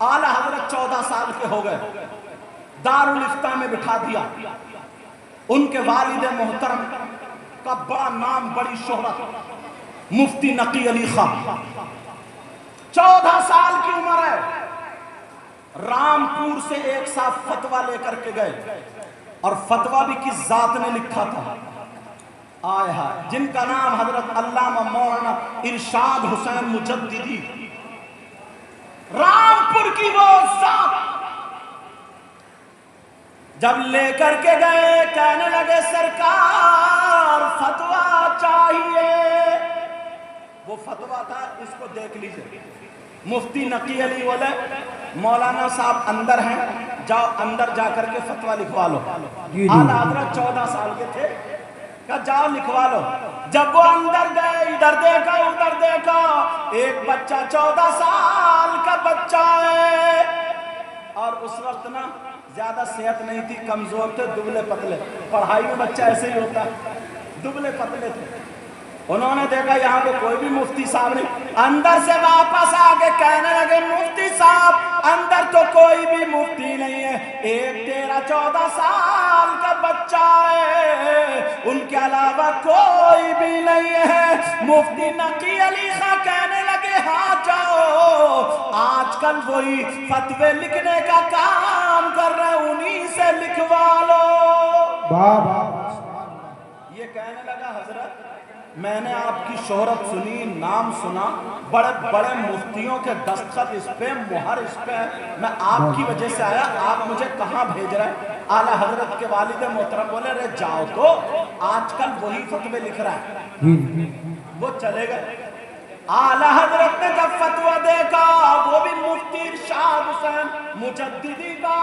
आला हजरत 14 साल के हो गए, दारुल इफ्ता में बिठा दिया। उनके वालिद मोहतरम का बड़ा नाम, बड़ी शोहरत, मुफ्ती नकी अली खां, 14 साल की उम्र है। रामपुर से एक साथ फतवा लेकर के गए, और फतवा भी किस जात ने लिखा था, आय हाय, जिनका नाम हजरत अल्लामा मौलाना इरशाद हुसैन मुजद्दिदी, रामपुर की वो जात। जब लेकर के गए, कहने लगे सरकार फतवा चाहिए। वो फतवा था, इसको देख लीजिए। मुफ्ती नकी अली बोले मौलाना साहब अंदर हैं, जाओ अंदर जाकर के फतवा लिखवा लो। आला हजरत 14 साल के थे, कहा जाओ लिखवा लो। जब वो अंदर गए, इधर देखा उधर देखा, एक बच्चा 14 साल का बच्चा है, और उस वक्त ना ज्यादा सेहत नहीं थी, कमजोर थे, दुबले पतले। पढ़ाई में बच्चा ऐसे ही होता, दुबले पतले थे। उन्होंने देखा यहाँ पे कोई भी मुफ्ती साहब नहीं, अंदर से वापस आके कहने लगे मुफ्ती साहब अंदर तो कोई भी मुफ्ती नहीं है, एक 13-14 साल का बच्चा है, उनके अलावा कोई भी नहीं है। मुफ्ती नकी अली खां कहने लगे हाँ जाओ, आजकल वही फतवे लिखने का काम कर रहे, उन्हीं से लिखवा लो। ये कहने लगा हजरत मैंने आपकी शोहरत सुनी, नाम सुना, बड़े बड़े मुफ्तियों के दस्तखत इस पे, मुहर इस पे, मैं आपकी वजह से आया, आप मुझे कहाँ भेज रहे हैं? आला हजरत के वालिद मोहतरम बोले अरे जाओ तो, आजकल वही फतवे लिख रहा है। वो चले गए। आला हजरत ने जब फतवा देखा, वो भी मुफ्ती इरशाद हुसैन मुजद्दिदी का,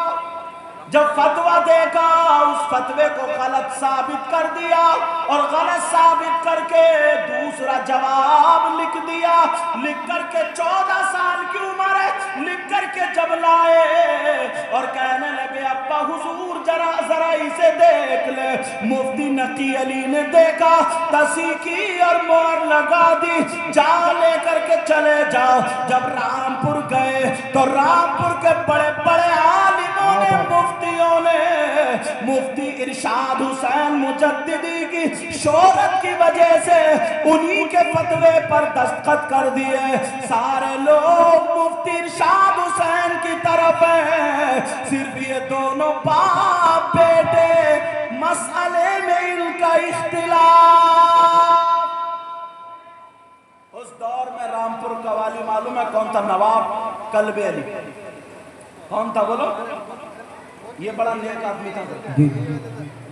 जब फतवा देखा उस फतवे को गलत साबित कर दिया, और गलत साबित करके दूसरा जवाब लिख दिया। लिख करके 14 साल की उम्र है, लिख करके जब लाए और कहने लगे अब्बा हुजूर जरा इसे देख ले। मुफ्ती नकी अली ने देखा, तसी की और मोहर लगा दी, जा लेकर के चले जाओ। जब रामपुर गए तो रामपुर के बड़े बड़े आलिमों ने, मुफ्तियों ने मुफ्ती इरशाद हुसैन मुजद्दिदी की शोहरत की वजह से उन्हीं के फतवे पर दस्तखत कर दिए। सारे लोग मुफ्ती इरशाद हुसैन की तरफ हैं, सिर्फ ये दोनों बाप बेटे मसले में इनका इख्तिलाफ। उस दौर में रामपुर का वाली मालूम है कौन था? नवाब कल्बे अली। कौन था बोलो? ये बड़ा नेक आदमी था।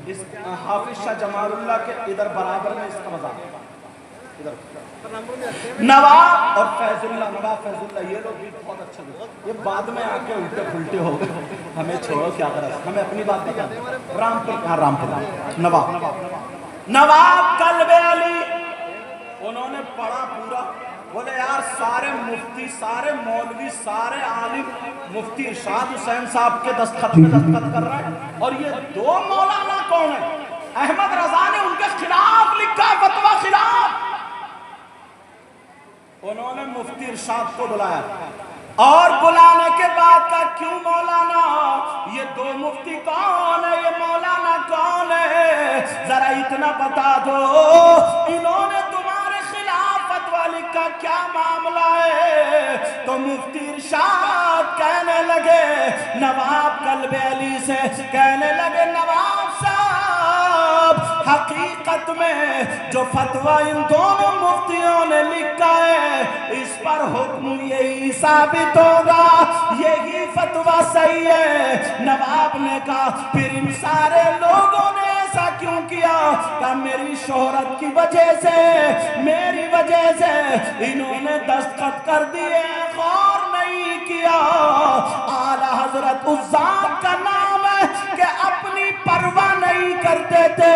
इस हाफिज शाह जमालुल्लाह के इधर बराबर में इसका मजाक, इधर नवाब और फैजुल्लाह, नवाब फैजुल्लाह, ये लोग भी बहुत अच्छे थे। ये बाद में आके उल्टे फुलटे हो गए, हमें छोड़ो क्या करें, हमें अपनी बात बता। रामपुर, हाँ रामपुर नवाब कल्बे अली, उन्होंने पढ़ा पूरा। बोले यार सारे मुफ्ती, सारे मौलवी, सारे आलिम मुफ्ती इरशाद हुसैन साहब के दस्तखत पे दस्तखत कर रहे हैं, और ये दो मौलाना कौन है? अहमद रजा ने उनके खिलाफ लिखा फतवा खिलाफ। उन्होंने मुफ्ती इरशाद को बुलाया, और बुलाने के बाद का क्यों मौलाना, ये दो मुफ्ती कौन है, ये मौलाना कौन है, जरा इतना बता दो, इन्होंने तुम्हारे खिलाफ फतवा लिखा, क्या मामला है? तो मुफ्ती इरशाद कहने लगे नवाब कल्बे अली से, कहने लगे नवाब साहब हकीकत में जो फतवा इन दोनों मुफ्तियों ने लिखा है, इस पर हुक्म यही साबित होगा, यही फतवा सही है। नवाब ने कहा फिर इन सारे लोगों ने ऐसा क्यों किया? क्या मेरी शोहरत की वजह से, मेरी वजह से इन्होंने दस्तखत कर दिए, गौर नहीं किया। आला हजरत उस जात का नाम है कि अपनी परवाह नहीं करते थे।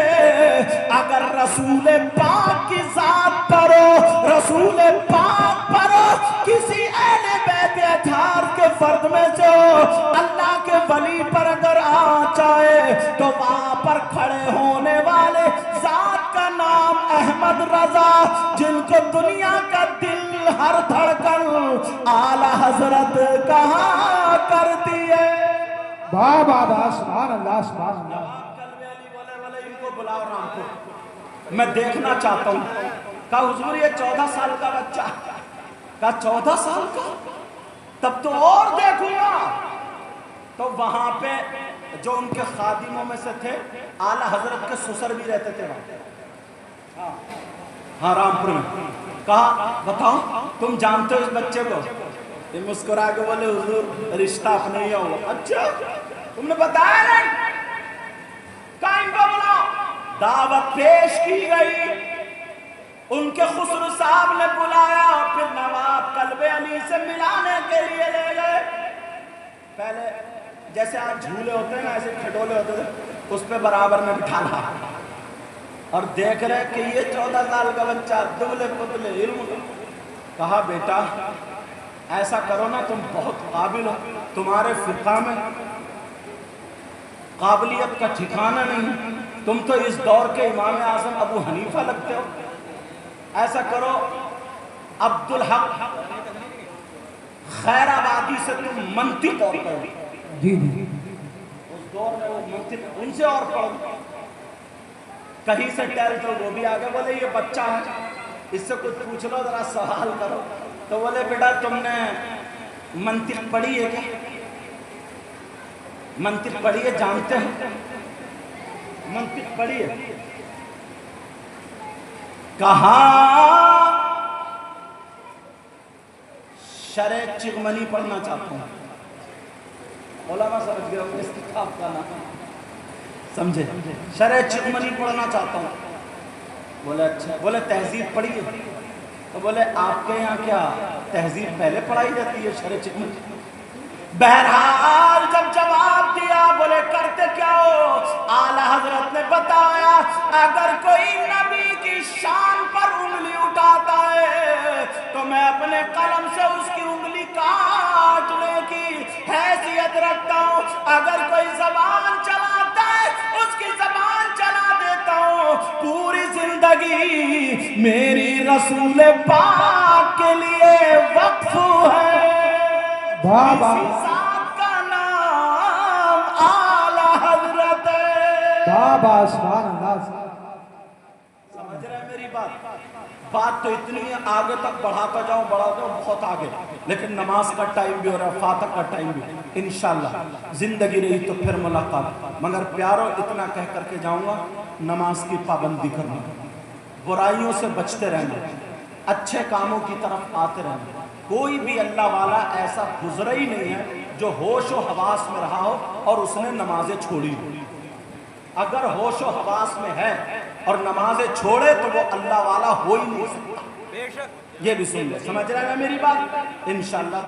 अगर रसूल पाक की जात पर हो, रसूल पाक पर हो, किसी अहले बैत अतार के फर्द में से हो, अल्लाह के वली पर अगर आ जाए तो वहां पर खड़े होने वाले जात का नाम अहमद रजा, जिनको दुनिया का दिल हर धड़कन आला हजरत कहा واہ واہ واہ، سبحان اللہ سبحان اللہ۔ کلبے علی بولے ان کو بلاؤ رامپور، میں دیکھنا چاہتا ہوں۔ کہا حضور یہ 14 سال کا بچہ، کہا 14 سال کا، تب تو اور دیکھوں گا۔ تو وہاں پہ جو ان کے خادموں میں سے تھے، اعلیٰ حضرت کے سسر بھی رہتے تھے وہاں، ہاں رامپور میں۔ کہا بتاؤ تم جانتے ہو اس بچے کو؟ یہ مسکرا کے بولے حضور رشتہ اپنے ہی ہوا۔ اچھا تم نے بتایا نہیں؟ کہا ان کو بلاؤ۔ دعوت پیش کی گئی، ان کے خسرو صاحب نے بلایا، پھر نواب کلبے علی سے ملانے کے لیے لے گئے۔ پہلے جیسے آج جھولے ہوتے ہیں نا، ایسے کھٹولے ہوتے تھے، اس پہ برابر میں بٹھانا، اور دیکھ رہے کہ یہ 14 سال کا بچہ دبلے پتلے علم کا۔ کہا بیٹا ایسا کرو نا، تم بہت قابل ہو، تمہارے فقہ میں قابلیت کا ٹھکانہ نہیں، تم تو اس دور کے امام اعظم ابو حنیفہ لگتے ہو۔ ایسا کرو عبدالحق خیر آبادی سے تم منطق اور پڑھو۔ جی جی، اس دور میں وہ منطق ان سے اور پڑھو۔ کہیں سے ٹہل تو وہ بھی آگے بولے یہ بچہ ہے، اس سے کچھ پوچھ لو، ذرا سوال کرو۔ تو بولے بیٹا تم نے منطق پڑھی ہے کیا؟ منطق پڑھی ہے، جانتے ہو منطق پڑھی ہے؟ کہاں شرح چغمنی پڑھنا چاہتا ہوں۔ علماء سمجھ گئے ہوں اس کتاب کا نام، سمجھے؟ شرح چغمنی پڑھنا چاہتا ہوں۔ بولے اچھا، بولے تہذیب پڑھی ہے؟ تو بولے آپ کے یہاں کیا تہذیب پہلے پڑھائی جاتی ہے شرح چغمنی؟ بہرحال جب جواب دیا، بولے کرتے کیا ہو؟ اعلیٰ حضرت نے بتایا اگر کوئی نبی کی شان پر انگلی اٹھاتا ہے تو میں اپنے قلم سے اس کی انگلی کاٹنے کی حیثیت رکھتا ہوں، اگر کوئی زبان چلاتا ہے اس کی زبان چلا دیتا ہوں، پوری زندگی میری رسول پاک کے لیے وقف ہے۔ اسی ذات کا نام اعلیٰ حضرت ہے۔ بابا سبحان اللہ۔ سمجھ رہے ہیں میری بات تو اتنی ہے، آگے تک بڑھاتا جاؤں بہت آگے، لیکن نماز کا ٹائم بھی ہو رہا ہے، فاتح کا ٹائم بھی، انشاءاللہ زندگی رہی تو پھر ملاقات۔ مگر پیارو اتنا کہہ کر کے جاؤں گا، نماز کی پابندی کرنا، برائیوں سے بچتے رہنا، اچھے کاموں کی طرف آتے رہنا۔ کوئی بھی اللہ والا ایسا گزرا ہی نہیں ہے جو ہوش و حواس میں رہا ہو اور اس نے نمازیں چھوڑی ہو۔ اگر ہوش و حواس میں ہے اور نمازیں چھوڑے تو وہ اللہ والا ہو ہی نہیں سکتا۔ یہ بھی سن لے، سمجھ رہے ہیں میری بات؟ انشاءاللہ